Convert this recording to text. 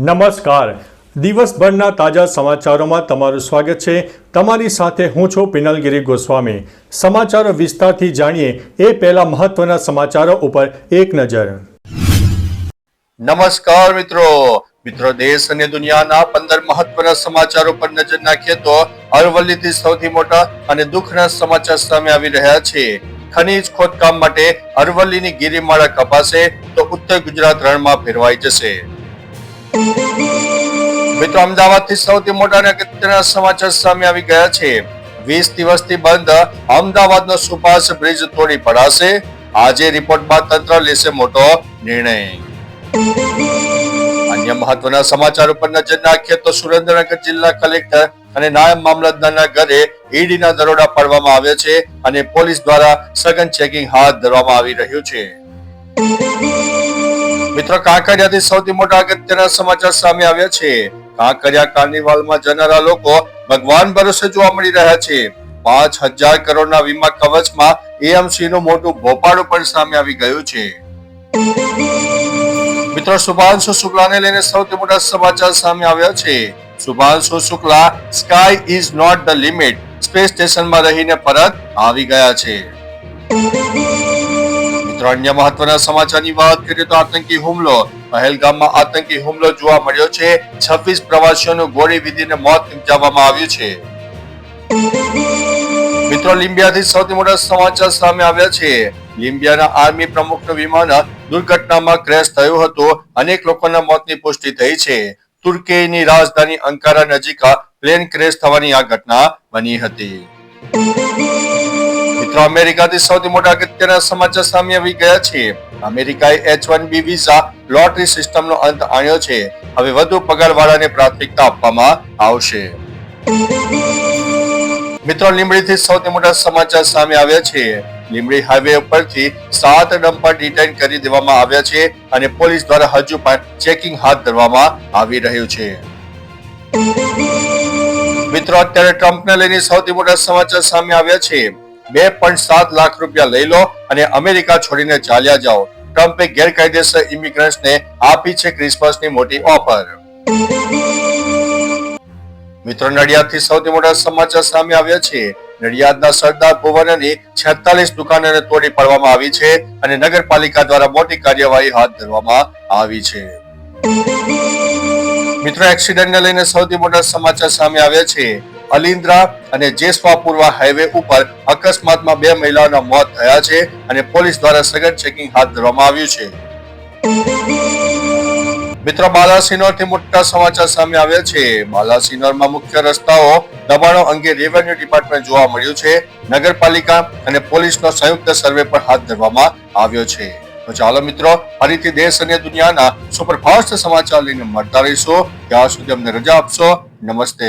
નમસ્કાર. દિવસભરના તાજા સમાચારોમાં તમારું સ્વાગત છે. તમારી સાથે હું છું પિનલગીરી ગોસ્વામી. સમાચારો વિસ્તારથી જાણીએ એ પહેલા મહત્વના સમાચારો ઉપર એક નજર. નમસ્કાર મિત્રો દેશ અને દુનિયાના 15 મહત્વના સમાચારો પર નજર નાખીએ તો અરવલ્લીથી સૌથી મોટા અને દુઃખના સમાચાર સામે આવી રહ્યા છે. ખનીજ ખોદકામ માટે અરવલ્લીની ગિરિમાળા કપાશે તો ઉત્તર ગુજરાત રણમાં ફેરવાઈ જશે. મિત્રો અમદાવાદથી સૌથી મોટા અને અગત્યના સમાચાર સામે આવી ગયા છે. 20 દિવસથી બંધ અમદાવાદનો સુભાષ બ્રિજ તોડી પડાશે. આજે રિપોર્ટ બાદ તંત્ર લેશે મોટો નિર્ણય. અન્ય મહત્વના સમાચાર ઉપર નજર નાખીએ તો સુરેન્દ્રનગર જિલ્લા કલેક્ટર અને નાયબ મામલતદારના ઘરે ઈડીના દરોડા પાડવામાં આવ્યા છે અને પોલીસ દ્વારા સઘન ચેકિંગ હાથ ધરવામાં આવી રહ્યું છે. મિત્રો કાંકરિયાથી સૌથી મોટા અગત્યના સમાચાર સામે આવ્યા છે. કાંકરિયા કાર્નિવાલમાં જનારા લોકો ભગવાન ભરોસે જોવા મળી રહ્યા છે. 5,000 કરોડના વીમા કવચમાં એએમસી નું મોટું ભોપાળું પણ સામે આવી ગયું છે. મિત્રો શુભાંશુ શુક્લાને લઈને સૌથી મોટા સમાચાર સામે આવ્યા છે. Shubhanshu Shukla sky is not the limit space સ્ટેશનમાં રહીને પરત આવી ગયા છે. મિત્રો અન્ય મહત્વના સમાચારની વાત કરીએ તો આતંકી હુમલો. પહેલગામમાં આતંકી હુમલો જોવા મળ્યો છે. 26 પ્રવાસીઓનું ગોળી વિધીને મોત નિપજાવવામાં આવ્યું છે. મિત્રો લિમ્બિયાથી સૌથી મોટા સમાચાર સામે આવ્યા છે. લિમ્બિયાના આર્મી પ્રમુખનું વિમાન દુર્ઘટનામાં ક્રેશ થયું હતું. અનેક લોકોના મોતની પુષ્ટિ થઈ છે. તુર્કીની રાજધાની અંકારા નજીક પ્લેન ક્રેશ થવાની આ ઘટના બની હતી. મિત્રો અમેરિકાથી સૌથી મોટા અગત્યના સમાચાર સામે આવી ગયા છે. અમેરિકાએ H-1B વિઝા લોટરી સિસ્ટમનો અંત આણ્યો છે. હવે વધુ પગારવાળાને પ્રાથમિકતા આપવામાં આવશે. મિત્રો લીંબડીથી સૌથી મોટા સમાચાર સામે આવ્યા છે. લીંબડી હાઈવે ઉપરથી 7 ડમ્પર ડિટેઇન કરી દેવામાં આવ્યા છે અને પોલીસ દ્વારા હજુ પણ ચેકિંગ હાથ ધરવામાં આવી રહ્યું છે. મિત્રો અત્યારે ટ્રમ્પને લઈને સૌથી મોટા સમાચાર સામે આવ્યા છે. 2.7 લાખ રૂપિયા લઈ લો અને અમેરિકા છોડીને ચાલ્યા જાઓ. ટ્રમ્પે ગેરકાયદેસર ઇમિગ્રન્ટ્સને આપી છે ક્રિસમસની મોટી ઓફર. મિત્રો નડિયાદથી સૌથી મોટા સમાચાર સામે આવ્યા છે. નડિયાદના સરદાર ભુવનની 46 દુકાનોને તોડી પાડવામાં આવી છે અને નગરપાલિકા દ્વારા મોટી કાર્યવાહી હાથ ધરવામાં આવી છે. મિત્રો એક્સિડન્ટને લઈને સૌથી મોટા સમાચાર સામે આવ્યા છે. અલિન્દ્રા અને જેસવાપુરવા હાઈવે ઉપર અકસ્માતમાં 2 મહિલાઓના મોત થયા છે અને પોલીસ દ્વારા સઘન ચેકિંગ હાથ ધરવામાં આવ્યું છે. મિત્રો બાલાસિનોરથી મોટા સમાચાર સામે આવ્યા છે. બાલાસિનોરમાં મુખ્ય રસ્તાઓ દબાણો અંગે રેવન્યુ ડિપાર્ટમેન્ટ જોવા મળ્યું છે. નગરપાલિકા અને પોલીસનો સંયુક્ત સર્વે પણ હાથ ધરવામાં આવ્યો છે. તો ચાલો મિત્રો ફરીથી દેશ અને દુનિયાના સુપરફાસ્ટ સમાચાર લઈને મળતા રહીશું. ત્યાં સુધી અમને રજા આપશો. નમસ્તે.